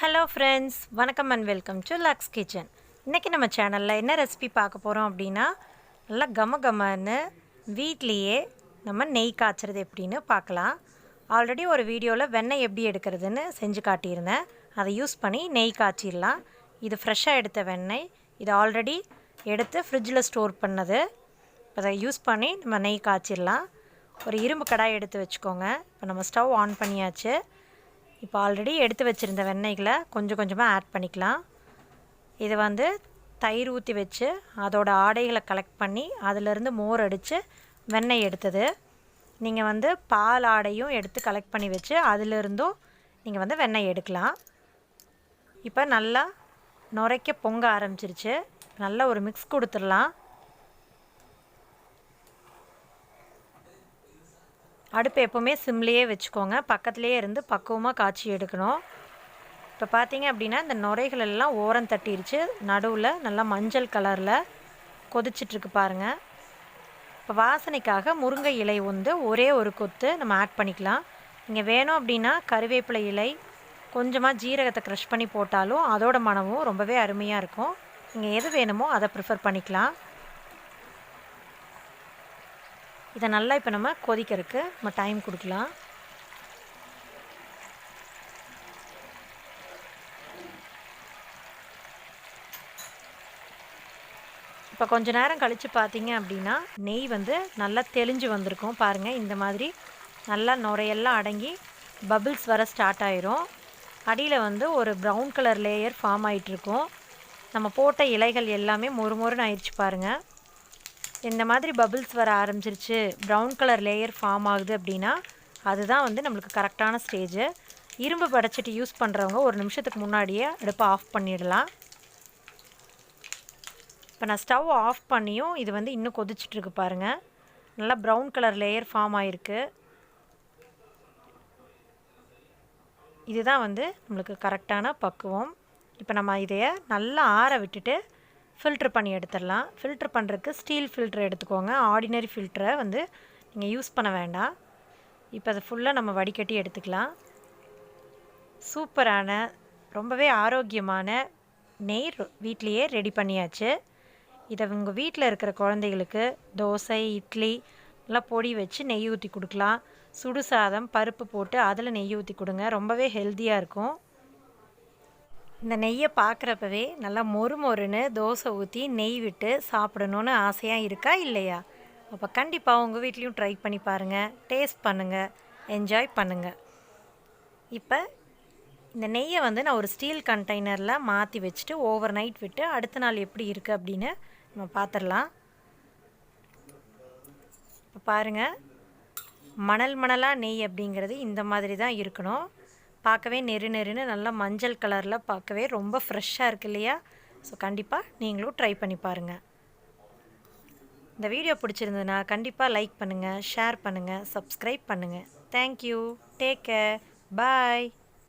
Hello friends, வணக்கம் and welcome to Lux kitchen. இன்றைக்கி நம்ம சேனலில் என்ன ரெசிபி பார்க்க போகிறோம் அப்படின்னா, நல்லா கமன்னு வீட்லேயே நம்ம நெய் காய்ச்சறது எப்படின்னு பார்க்கலாம். ஆல்ரெடி ஒரு வீடியோவில் வெண்ணெய் எப்படி எடுக்கிறதுன்னு செஞ்சு காட்டியிருந்தேன். அதை யூஸ் பண்ணி நெய் காய்ச்சிடலாம். இது ஃப்ரெஷ்ஷாக எடுத்த வெண்ணெய். இது ஆல்ரெடி எடுத்து ஃப்ரிட்ஜில் ஸ்டோர் பண்ணது. அதை யூஸ் பண்ணி நம்ம நெய் காய்ச்சிடலாம். ஒரு இரும்பு கடாய் எடுத்து வச்சுக்கோங்க. இப்போ நம்ம ஸ்டவ் ஆன் பண்ணியாச்சு. இப்போ ஆல்ரெடி எடுத்து வச்சுருந்த வெண்ணெய்களை கொஞ்சம் கொஞ்சமாக ஆட் பண்ணிக்கலாம். இது தயிர் ஊற்றி வச்சு அதோட ஆடைகளை கலெக்ட் பண்ணி அதிலிருந்து மோர் அடித்து வெண்ணெய் எடுத்தது. நீங்கள் பால் ஆடையும் எடுத்து கலெக்ட் பண்ணி வச்சு அதிலிருந்தும் நீங்கள் வெண்ணெய் எடுக்கலாம். இப்போ நல்லா நுரைக்க பொங்க ஆரம்பிச்சிருச்சு. நல்லா ஒரு மிக்ஸ் கொடுத்துடலாம். அடுப்பு எப்போவுமே சிம்லேயே வச்சுக்கோங்க. பக்கத்துலேயே இருந்து பக்குவமாக காய்ச்சி எடுக்கணும். இப்போ பார்த்தீங்க அப்படின்னா இந்த நுரைகள் எல்லாம் ஓரம் தட்டிருச்சு. நடுவில் நல்லா மஞ்சள் கலரில் கொதிச்சிட்ருக்கு பாருங்கள். இப்போ வாசனைக்காக முருங்கை இலை ஒரே ஒரு கொத்து நம்ம ஆட் பண்ணிக்கலாம். நீங்கள் வேணும் அப்படின்னா கருவேப்பிலை இலை, கொஞ்சமாக ஜீரகத்தை க்ரஷ் பண்ணி போட்டாலும் அதோட மனமும் ரொம்பவே அருமையாக இருக்கும். நீங்கள் எது வேணுமோ அதை ப்ரிஃபர் பண்ணிக்கலாம். இதை நல்லா இப்போ நம்ம கொதிக்கிறதுக்கு நம்ம டைம் கொடுக்கலாம். இப்போ கொஞ்ச நேரம் கழித்து பார்த்தீங்க அப்படின்னா நெய் நல்லா தெளிஞ்சு வந்திருக்கும் பாருங்கள். இந்த மாதிரி நல்லா நுரையெல்லாம் அடங்கி பபிள்ஸ் வர ஸ்டார்ட் ஆயிரும். அடியில் ஒரு ப்ரௌன் கலர் லேயர் ஃபார்ம் ஆகிட்டுருக்கும். நம்ம போட்ட இலைகள் எல்லாமே மொறுமொறுன்னு ஆயிடுச்சு பாருங்கள். இந்த மாதிரி பபிள்ஸ் வர ஆரம்பிச்சிருச்சு, ப்ரௌன் கலர் லேயர் ஃபார்ம் ஆகுது அப்படின்னா அதுதான் நம்மளுக்கு கரெக்டான ஸ்டேஜு. இரும்பு படைச்சிட்டு யூஸ் பண்ணுறவங்க ஒரு நிமிஷத்துக்கு முன்னாடியே அடுப்பை ஆஃப் பண்ணிடலாம். இப்போ நான் ஸ்டவ் ஆஃப் பண்ணியும் இது இன்னும் கொதிச்சிட்ருக்கு பாருங்கள். நல்லா ப்ரௌன் கலர் லேயர் ஃபார்ம் ஆகிருக்கு. இதுதான் நம்மளுக்கு கரெக்டான பக்குவம். இப்போ நம்ம இதையை நல்லா ஆற விட்டுட்டு ஃபில்ட்ரு பண்ணி எடுத்துடலாம். ஃபில்ட்ரு பண்ணுறதுக்கு ஸ்டீல் ஃபில்ட்ரு எடுத்துக்கோங்க. ஆர்டினரி ஃபில்ட்ரை நீங்கள் யூஸ் பண்ண வேண்டாம். இப்போ அதை ஃபுல்லாக நம்ம வடிகட்டி எடுத்துக்கலாம். சூப்பரான ரொம்பவே ஆரோக்கியமான நெய் வீட்லேயே ரெடி பண்ணியாச்சு. இதை உங்கள் வீட்டில் இருக்கிற குழந்தைகளுக்கு தோசை, இட்லி எல்லாம் பொடி வச்சு நெய் ஊற்றி கொடுக்கலாம். சுடு சாதம் பருப்பு போட்டு அதில் நெய் ஊற்றி கொடுங்க. ரொம்பவே ஹெல்த்தியாக இருக்கும். இந்த நெய்யை பார்க்குறப்பவே நல்லா மொறுன்னு தோசை ஊற்றி நெய் விட்டு சாப்பிடணுன்னு ஆசையாக இருக்கா இல்லையா? அப்போ கண்டிப்பாக உங்கள் வீட்லேயும் ட்ரை பண்ணி பாருங்கள். டேஸ்ட் பண்ணுங்கள், என்ஜாய் பண்ணுங்கள். இப்போ இந்த நெய்யை நான் ஒரு ஸ்டீல் கண்டெய்னரில் மாற்றி வச்சுட்டு ஓவர் நைட் விட்டு அடுத்த நாள் எப்படி இருக்குது அப்படின்னு நம்ம பார்த்துடலாம். இப்போ பாருங்கள், மணலாக நெய் அப்படிங்கிறது இந்த மாதிரி தான் இருக்கணும். பார்க்கவே நெருன்னு நல்லா மஞ்சள் கலரில் பார்க்கவே ரொம்ப ஃப்ரெஷ்ஷாக இருக்குது இல்லையா? ஸோ கண்டிப்பாக நீங்களும் ட்ரை பண்ணி பாருங்கள். இந்த வீடியோ பிடிச்சிருந்ததுன்னா கண்டிப்பாக லைக் பண்ணுங்கள், ஷேர் பண்ணுங்கள், சப்ஸ்கிரைப் பண்ணுங்கள். தேங்க்யூ. Take care. பாய்.